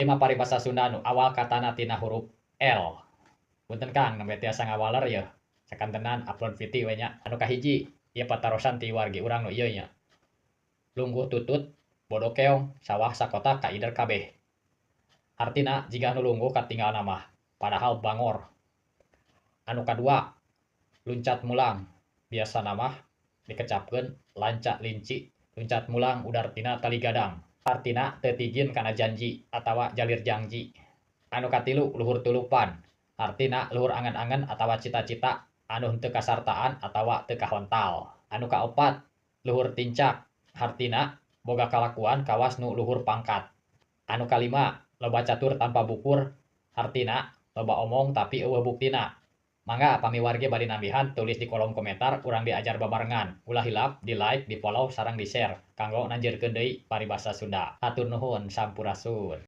Lima paribasa Sunda nu awal katana tina huruf L. Punten Kang, nembe tiasa ngawaler ya. Sakantenan upload video we nya. Anu kahiji, ieu patarosan ti wargi urang nu ieu nya. Lungguh tutut, bodo keong, sawah sakota kaider kabeh. Artina jika anu lungguh katinggalan mah, padahal bangor. Anu kadua, luncat mulang. Biasa namah dikecapkeun lanca linci, luncat mulang udartina tali gadang. Artina teu tijin kana janji atawa jalir janji. Anu katilu luhur tulupan. Artina luhur angan-angan atawa cita-cita anu henteu kasartaan atawa teu kahontal. Anu kaopat luhur tincak. Artina boga kalakuan kawas nu luhur pangkat. Anu kalima loba catur tanpa bukur. Artina loba omong tapi eueuh buktina. Mangga pamiwargi bade nambihan tulis di kolom komentar urang diajar babarengan. Ulah hilap di like, di follow sareng di share kanggo nanjeurkeun deui paribasa Sunda. Hatur nuhun sampurasun.